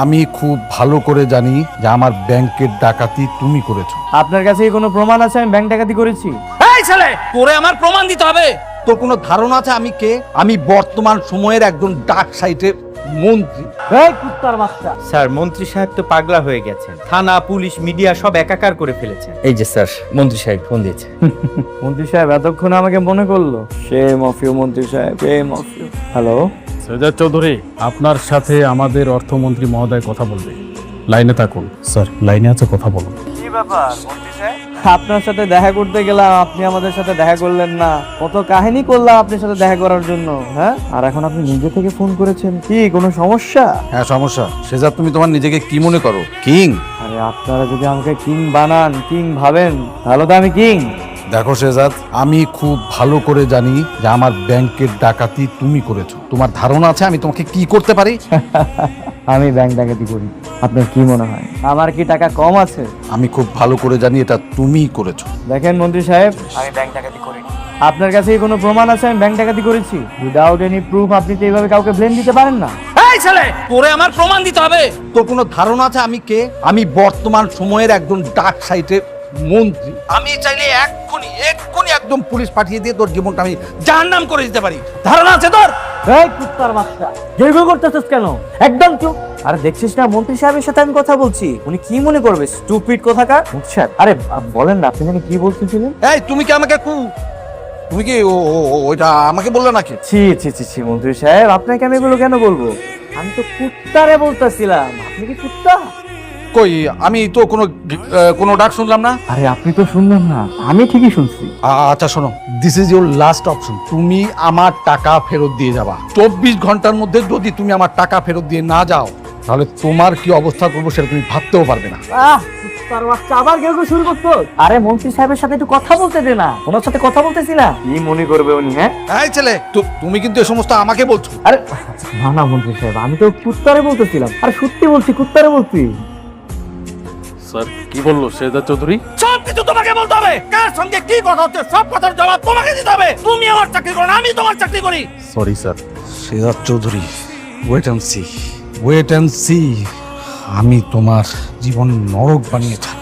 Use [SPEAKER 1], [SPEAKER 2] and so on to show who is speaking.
[SPEAKER 1] আমি খুব ভালো করে জানি যে আমার ব্যাংকের ডাকাতি তুমি করেছো।
[SPEAKER 2] আপনার কাছে কি কোনো প্রমাণ আছে আমি ব্যাংক ডাকাতি করেছি?
[SPEAKER 3] এই ছেলে, তোরে আমার প্রমাণ দিতে হবে।
[SPEAKER 1] তোর কোনো ধারণা আছে আমি কে? আমি বর্তমান সময়ের একজন ডাক সাইটের মন্ত্রী।
[SPEAKER 2] এই কুত্তার বাচ্চা!
[SPEAKER 4] স্যার মন্ত্রী সাহেব তো পাগলা হয়ে গেছেন, থানা পুলিশ মিডিয়া সব একাকার করে ফেলেছেন। এই যে স্যার মন্ত্রী সাহেব ফোন দিয়েছে।
[SPEAKER 2] মন্ত্রী সাহেব এতক্ষণ আমাকে মনে করলো। শেম অফ ইউ মন্ত্রী সাহেব, shame of you. Hello,
[SPEAKER 5] Syed Chowdhury, আপনার সাথে আমাদের অর্থমন্ত্রী মহোদয় কথা বলবে। লাইনে থাকুন। স্যার লাইনে আছে, কথা বলুন।
[SPEAKER 2] কি ব্যাপার মন্ত্রী সাহেব? আপনার সাথে দেখা করতে গেলাম, আপনি আমাদের সাথে দেখা করলেন না। কত কাহিনী করলাম আপনার সাথে দেখা করার জন্য, হ্যাঁ? আর এখন আপনি নিজে থেকে ফোন করেছেন, কি কোনো সমস্যা?
[SPEAKER 1] হ্যাঁ সমস্যা। সেজা তুমি তোমার নিজেকে কি মনে করো? কিং?
[SPEAKER 2] আরে আপনারা যদি আমাকে কিং বানান, কিং ভাবেন, তাহলে তো আমি কিং।
[SPEAKER 1] দেখো শেজাদ, আমি খুব ভালো করে জানি যে আমার ব্যাংকের ডাকাতি তুমি করেছো। তোমার ধারণা আছে আমি তোমাকে কি করতে পারি?
[SPEAKER 2] আমি ব্যাংক ডাকাতি করি, আপনার কি মনে হয় আমার কি টাকা কম আছে?
[SPEAKER 1] আমি খুব ভালো করে জানি এটা তুমিই করেছো।
[SPEAKER 2] দেখেন মন্ত্রী সাহেব, আমি ব্যাংক ডাকাতি করিনি। আপনার কাছে কি কোনো প্রমাণ আছে আমি ব্যাংক ডাকাতি করেছি? উইদাউট এনি প্রুফ আপনি তো এইভাবে কাউকে ব্লেম দিতে পারেন না।
[SPEAKER 3] এই ছেলে, তোরে আমার প্রমাণ দিতে হবে।
[SPEAKER 1] তোর কোনো ধারণা আছে আমি কে? আমি বর্তমান সময়ের একজন ডাক সাইটের মন্ত্রী। আমি চাইলে এক্ষুনি একদম পুলিশ পাঠিয়ে দিয়ে তোর জীবনটা আমি
[SPEAKER 3] জাহান্নাম করে দিতে পারি। ধারণা আছে তোর?
[SPEAKER 2] এই কুত্তার বাচ্চা, জেগো করতেছিস কেন? একদম চুপ। আরে দেখছিস না মন্ত্রী সাহেবের সাথে আমি কথা বলছি, উনি কি মনে করবে? স্টুপিড কোথাকার। মন্ত্রী সাহেব, আরে বলেন না আপনি জানি কি বলতেছিলেন?
[SPEAKER 1] এই তুমি কি আমাকে তুমি কি ওইটা আমাকে বললে নাকি?
[SPEAKER 2] ছি ছি ছি ছি মন্ত্রী সাহেব, আপনাকে আমি এগুলো কেন বলবো? আমি তো কুত্তারে বলতেছিলাম, আপনি কি কুত্তা?
[SPEAKER 1] কই, আমি তো কোনো ডাক শুনলাম না।
[SPEAKER 2] আরে আপনি তো শুনলেন না, আমি ঠিকই শুনছি।
[SPEAKER 1] আচ্ছা শোনো, this is your last option. তুমি আমার টাকা ফেরত দিয়ে যাবা। 24 ঘন্টার মধ্যে যদি তুমি আমার টাকা ফেরত দিয়ে না যাও, তাহলে তোমার কি অবস্থা করবো সেটা তুমি ভাবতেও পারবে না।
[SPEAKER 2] কুত্তার বাচ্চা আবার কেউ শুরু করতো? আরে মন্ত্রী সাহেবের সাথে একটু কথা বলতে দে না, ওনার সাথে কথা বলতেছি না। কি মনে করবে উনি? হ্যাঁ
[SPEAKER 1] এই ছেলে, তুমি কিন্তু এই সমস্ত আমাকে বলছো।
[SPEAKER 2] আরে না না মন্ত্রী সাহেব, আমি তো কুত্তারে বলতেছিলাম। আরে সত্যি বলছি, কুত্তারে বলছি।
[SPEAKER 5] স্যার কি বললো সৈয়দ চৌধুরী?
[SPEAKER 3] সব কিছু তোমাকে বলতে হবে। কার সঙ্গে কি কথা হচ্ছে সব কথার জবাব তোমাকে দিতে হবে। তুমি আমার চাকরি করো না, আমি তোমার চাকরি করি।
[SPEAKER 5] Sorry sir.
[SPEAKER 1] Siraj Chowdhury, wait and see. আমি তোমার জীবন নরক বানিয়ে ছাড়ব।